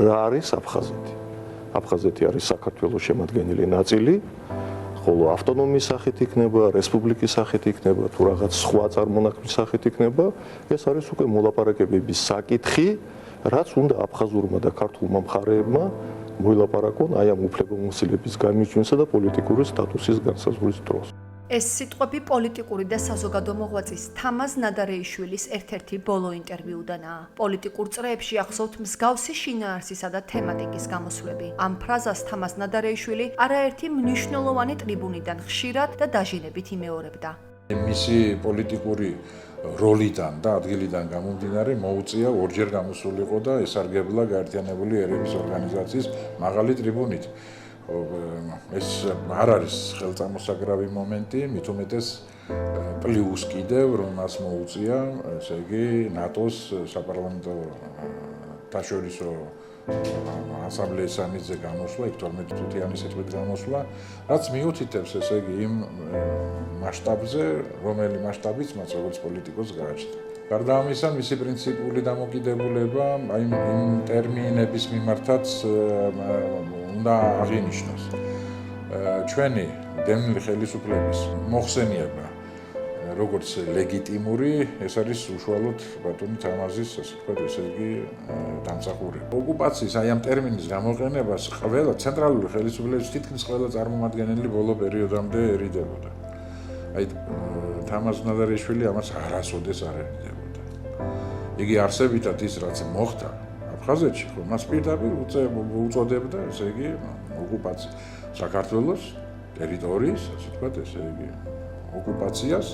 რა არის აფხაზეთი. აფხაზეთი არის საქართველოს შემადგენელი ნაწილი, ხოლო ავტონომიის სახით იქნება, რესპუბლიკის სახით იქნება, თუ რაღაც სხვა წარმონაქმნის სახით იქნება, ეს არის უკვე მოლაპარაკებების საკითხი, რაც უნდა აფხაზურმა და ქართულმა მხარეებმა მოილაპარაკონ აი ამ უფლებამოსილების გამიჯვენსა და პოლიტიკური სტატუსის განსაზღვრის დროს. ეს სიტყვები პოლიტიკური და საზოგადო მოღვაწის თამაზ ნადარეიშვილის ერთ-ერთი ბოლო ინტერვიუდანაა. პოლიტიკურ წრეებში ახსოვთ მსგავსი შინაარსისა და თემატიკის გამოსვლები. ამ ფრაზას თამაზ ნადარეიშვილი არაერთი მნიშვნელოვანი ტრიბუნიდან ხშირად და დაჟინებით იმეორებდა. მისი პოლიტიკური როლიდან და ადგილიდან გამომდინარე მოუწია ორჯერ გამოსულიყო და ესარგებლა გაერთიანებული ერების ორგანიზაციის მაღალი ტრიბუნით. ეს არ არის ხელწამოსაგრავი მომენტი, მით უმეტეს პლუს კიდევ რომ მას მოუწია, ესე იგი ნატოს საპარლამენტო დაშორისო ასამბლეის სამიტზე გამოსვლა, 12 თუთიანი სიტყვით გამოსვლა, რაც მიუთითებს ესე იგი იმ მასშტაბზე, რომელი მასშტაბიც მას როგორც პოლიტიკოს გააჩნდა. გარდა ამისა, მისი პრინციპული დამოკიდებულება აი იმ ტერმინების მიმართაც უნდა აღინიშნოს. ჩვენი დევნილი ხელისუფლების მოხსენება როგორც ლეგიტიმური, ეს არის უშუალოდ ბატონი თამაზის, ასე ვთქვათ, ესე იგი დამსახურება. ოკუპაციის აი ამ ტერმინის გამოყენებას ყველა ცენტრალური ხელისუფლების თითქმის ყველა წარმომადგენელი ბოლო პერიოდამდე ერიდებოდა. აი თამაზ ნადარეიშვილი ამას არასოდეს არ ერიდებოდა. იგი არსებითად ის რაც მოხდა აფხაზეთში, ხო, მას პირდაპირ უწოდებდა, ესე იგი ოკუპაციას, საქართველოს ტერიტორიის, ასე ვთქვათ, ესე იგი ოკუპაციას.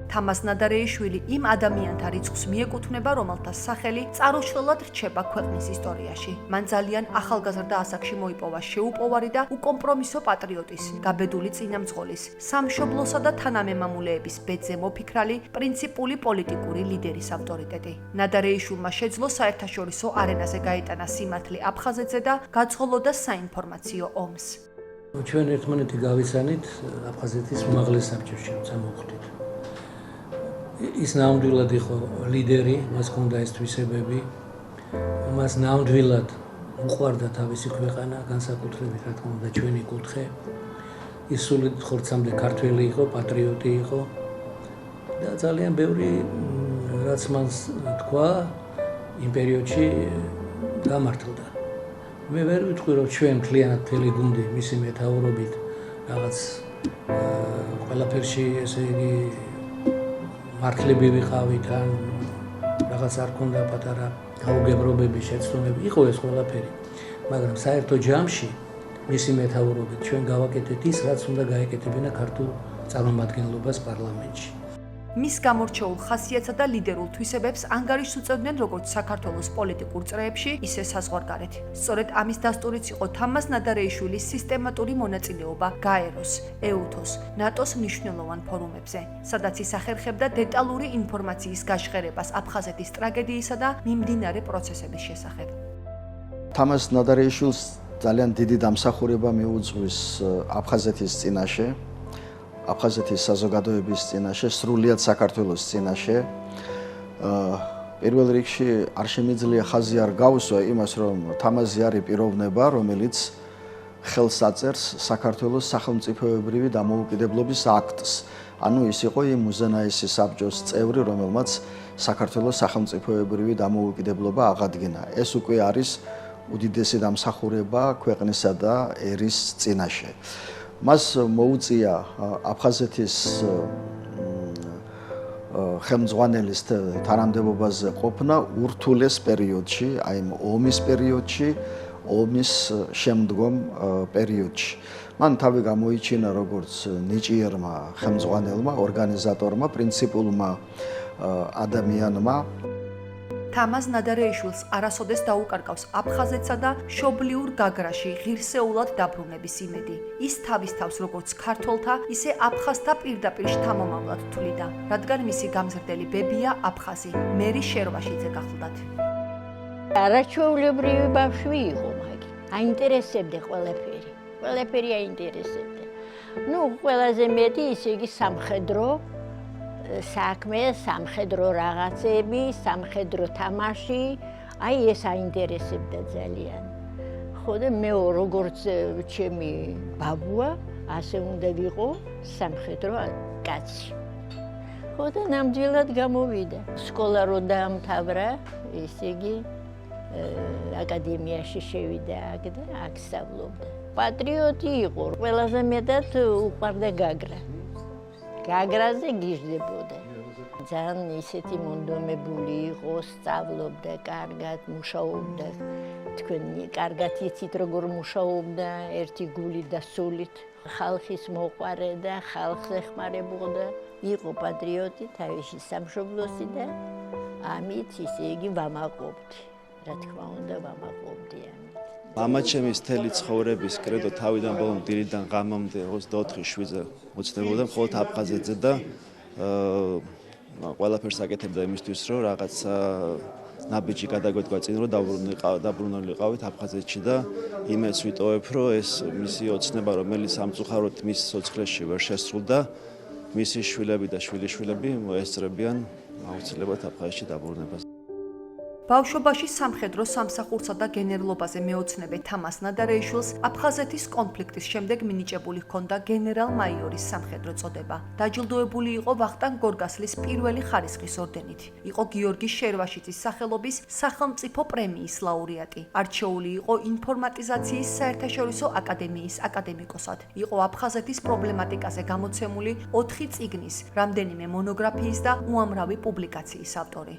თამაზ ნადარეიშვილი იმ ადამიანთა რიცხვს მიეკუთვნება, რომელთა სახელი წარუშლელად რჩება ქვეყნის ისტორიაში. მან ძალიან ახალგაზრდა ასაკში მოიპოვა შეუპოვარი და უკომპრომისო პატრიოტის, გაბედული წინამძღოლის, სამშობლოსა და თანამემამულეების ბედზე მოფიქრალი, პრინციპული პოლიტიკური ლიდერის ავტორიტეტი. ნადარეიშვილმა შეძლო საერთაშორისო არენაზე გაეტანა სიმართლე აფხაზეთზე და გაძღოლოდა საინფორმაციო ომს. ჩვენ ერთმანეთი გავიცანით აფხაზეთის უმაღლეს საბჭოში, როცა მოვხვდით. ის ნამდვილად იყო ლიდერი, მას ჰქონდა ეს თვისებები, მას ნამდვილად უყვარდა თავისი ქვეყანა, განსაკუთრებით რა თქმა უნდა ჩვენი კუთხე. ის სულით ხორცამდე ქართველი იყო, პატრიოტი იყო და ძალიან ბევრი რაც მას თქვა იმ პერიოდში გამართლდა. მე ვერ ვიტყვი რომ ჩვენ მთლიანად მთელი გუნდი მისი მეთაურობით რაღაც ყველაფერში ესე იგი მართლები ვიყავით ან რაღაც არ ქონდა პატარა გაუგებრობები, შეცდომები, იყო ეს ყველაფერი. მაგრამ საერთო ჯამში მისი მეთაურობით ჩვენ გავაკეთეთ ის, რაც უნდა გაეკეთებინა ქართულ წარმომადგენლობას პარლამენტში. მის გამორჩეულ ხასიათსა და ლიდერულ თვისებებს ანგარიშს უწევდნენ როგორც საქართველოს პოლიტიკურ წრეებში, ისე საზღვარგარეთ. სწორედ ამის დასტურიც იყო თამაზ ნადარეიშვილის სისტემატური მონაწილეობა გაეროს, ეუთოს, ნატოს მნიშვნელოვან ფორუმებზე, სადაც ის ახერხებდა დეტალური ინფორმაციის გაჟღერებას აფხაზეთის ტრაგედიისა და მიმდინარე პროცესების შესახებ. თამაზ ნადარეიშვილს ძალიან დიდი დამსახურება მიუძღვის აფხაზეთის წინაშე. აფხაზეთის საზოგადოების წინაშე, სრულიად საქართველოს წინაშე. პირველ რიგში არ შემიძლია ხაზი არ გაუსვა იმას, რომ თამაზი არის პიროვნება, რომელიც ხელს აწერს საქართველოს სახელმწიფოებრივი დამოუკიდებლობის აქტს. ანუ ის იყო იმ უზენაესი საბჭოს წევრი, რომელმაც საქართველოს სახელმწიფოებრივი დამოუკიდებლობა აღადგინა. ეს უკვე არის უდიდესი დამსახურება ქვეყნისა და ერის წინაშე. მას მოუწია აფხაზეთის ხელმძღვანელის თანამდებობაზე ყოფნა ურთულეს პერიოდში, აი ომის პერიოდში, ომის შემდგომ პერიოდში. მან თავი გამოიჩინა როგორც ნიჭიერმა ხელმძღვანელმა, ორგანიზატორმა, პრინციპულმა ადამიანმა. თამაზ ნადარეიშვილს არასოდეს დაუკარგავს აფხაზეთსა და მშობლიურ გაგრაში ღირსეულად დაბრუნების იმედი. ის თავის თავს როგორც ქართველთა, ისე აფხაზთა პირდაპირ შთამომავლად თვლიდა, რადგან მისი გამზრდელი ბებია აფხაზი, მერი შერვაშიძე გახლდათ. არაჩვეულებრივი ბავშვი იყო მაგი. აინტერესებდა ყველაფერი. ყველაფერი აინტერესებდა. ყველაზე მეტი ისე იგი სამხედრო საქმე, სამხედრო რაღაცები, სამხედრო თამაში, აი ეს აინტერესებდა ძალიან. ხო და მე როგორც ჩემი ბაბუა, ასე უნდა ვიყო სამხედრო კაცი. ხო და ნამდვილად გამოვიდა. სკოლა რო დაამთავრა, ესე იგი აკადემიაში შევიდა აქ და აქ სწავლობდა. პატრიოტი იყო, ყველაზე მეტად უყვარდა გაგრა. გაგრაზე გიждდებოდა. ძალიან ისეთი მონდომებული იყო, სწავლობდა, კარგად მუშაობდა. თქვენ კარგად იცით როგორ მუშაობდა, ერთი გული და სულით. ხალხის მოყვარე და ხალხს ეხმარებოდა. იყო პატრიოტი თავისი სამშობლოსი და ამით ისე იგი ვამაყობდი. რა თქმა უნდა ვამაყობდი ამით. მამაჩემის მთელი ცხოვრების კრედო თავიდან ბოლომდე დილიდან ღამამდე 24 შვიდზე მოცნებოდა მხოლოდ აფხაზეთზე და ყველაფერს აკეთებდა იმისთვის რომ რაღაცა ნაბიჯი გადაგვედგა წინ რომ დაბრუნულიყავით აფხაზეთში და იმეც ვიტოვებ რომ ეს მისი ოცნება რომელიც სამწუხაროდ მის სიცოცხლეში ვერ შესრულდა მისი შვილები და შვილიშვილები მოესწრებიან აუცილებლად აფხაზეთში დაბრუნებას. ბავშვობაში სამხედრო სამსახურსა და გენერლობაზე მეოცნებე თამას ნადარეიშვილს აფხაზეთის კონფლიქტის შემდეგ მინიჭებული ჰქონდა გენერალ-მაიორის სამხედრო წოდება. დაჯილდოებული იყო ვახტანგ გორგასლის პირველი ხარისხის ორდენით. იყო გიორგი შერვაშიძის სახელობის სახელმწიფო პრემიის ლაურეატი. არჩეული იყო ინფორმატიზაციის საერთაშორისო აკადემიის აკადემიკოსად. იყო აფხაზეთის პრობლემატიკაზე გამოცემული 4 წიგნის, რამდენიმე მონოგრაფიის და უამრავი პუბლიკაციის ავტორი.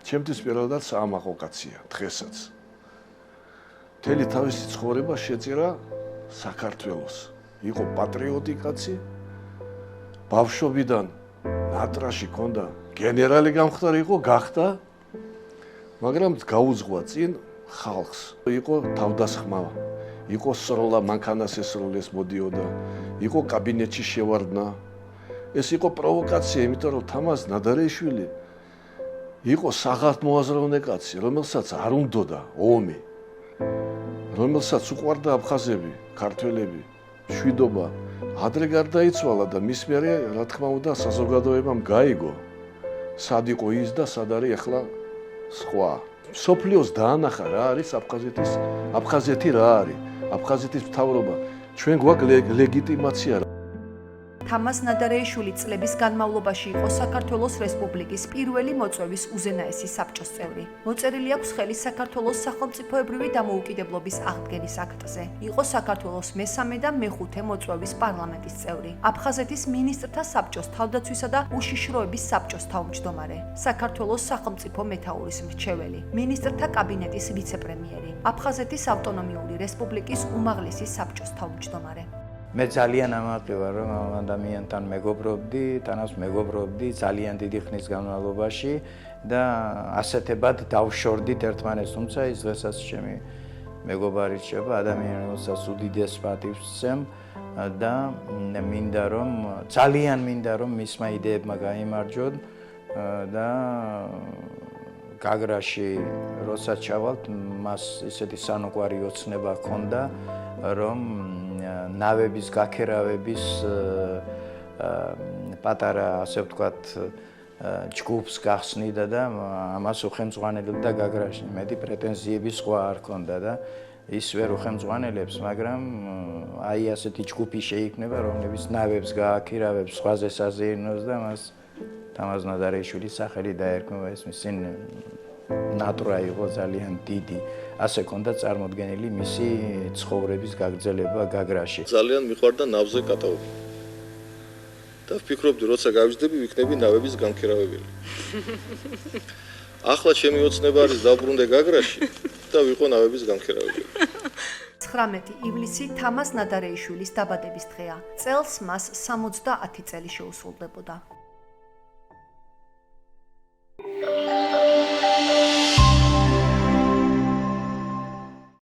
ჩემთვის პირველად საამაყო კაცია დღესაც. მთელი თავისი ცხოვრება შეწირა საქართველოს. იყო პატრიოტი კაცი. ბავშვობიდან ნატრაში ქონდა გენერალი გამხდარი იყო, გახდა, მაგრამ გაუძღვა წინ ხალხს. იყო თავდასხმა, იყო სროლა მანქანას ესროლეს მოდიოდა, იყო კაბინეტში შევარდნა. ეს იყო პროვოკაცია, იმიტომ რომ თამაზ ნადარეიშვილი იყო საღმოაზროვნე კაცი, რომელსაც არ უნდოდა ომი, რომელსაც უყვარდა აფხაზები, ქართველები, მშვიდობა. ადრე გარდაიცვალა და მის მერე, რა თქმა უნდა, საზოგადოებამ გაიგო, სად იყო ის და სად არის ახლა სხვა. მსოფლიოს დაანახა რა არის აფხაზეთი რა არის, აფხაზეთის მთავრობა. ჩვენ გვაქვს ლეგიტიმაცია. თამას ნადარეიშვილი წლების განმავლობაში იყო საქართველოს რესპუბლიკის პირველი მოწვევის უზენაესი საბჭოს წევრი. მოწერილი აქვს ხელი საქართველოს სახელმწიფოებრივი დამოუკიდებლობის აღდგენის აქტზე. იყო საქართველოს მესამე და მეხუთე მოწვევის პარლამენტის წევრი. აფხაზეთის მინისტრთა საბჭოს თავდაცვისა და უშიშროების საბჭოს თავმჯდომარე. საქართველოს სახელმწიფო მეთაურის მრჩეველი. მინისტრთა კაბინეტის ვიცე-პრემიერი. აფხაზეთის ავტონომიური რესპუბლიკის უმაღლესი საბჭოს თავმჯდომარე. მე ძალიან ამაყივა რომ ამ ადამიანთან მეგობრობდი, თანაც მეგობრობდი ძალიან დიდი ხნის განმავლობაში და ასეთებად დავშორდით ერთმანეთს, თუმცა ის დღესაც ჩემი მეგობარი რჩება, ადამიანი, რომელსაც უდიდეს პატივს ვსცემ და ძალიან მინდა რომ მისმა იდეებმა გაიმარჯვოთ და გაგრაში როცა ჩავალთ, მას ისეთი სანუკვარი ოცნება ჰქონდა, რომ ნავების გაქერავების პატარა, ასე ვთქვათ, ჯგუფს გახსნიდა და ამას უხელმძღვანელობდა გაგრაში. მეტი პრეტენზიები სხვა არ ჰქონდა და ის ვერ უხელმძღვანელებს, მაგრამ აი ასეთი ჯგუფი შეიქმნება, რომლებიც ნავებს გააქირავებს, სხვაზე საზეიმნოს და მას თამაზ ნადარეიშვილის სახელი დაერქმევა. ეს მისი ნატრა იყო ძალიან დიდი. ასე ქონდა წარმოდგენილი მისი ცხოვრების გაგრძელება გაგრაში. ძალიან მიყვარდა ნავზე კატაოგი. და ვფიქრობდი, როცა გავიждები, ვიქნები ნავების განქერავებელი. ახლა ჩემი ოცნება არის დავბრუნდე გაგრაში და ვიყო ნავების განქერავებელი. 19 ივლისი თამას ნადარეიშვილის დაბადების დღეა. წელს მას 70 წელი შეუსრულდებოდა.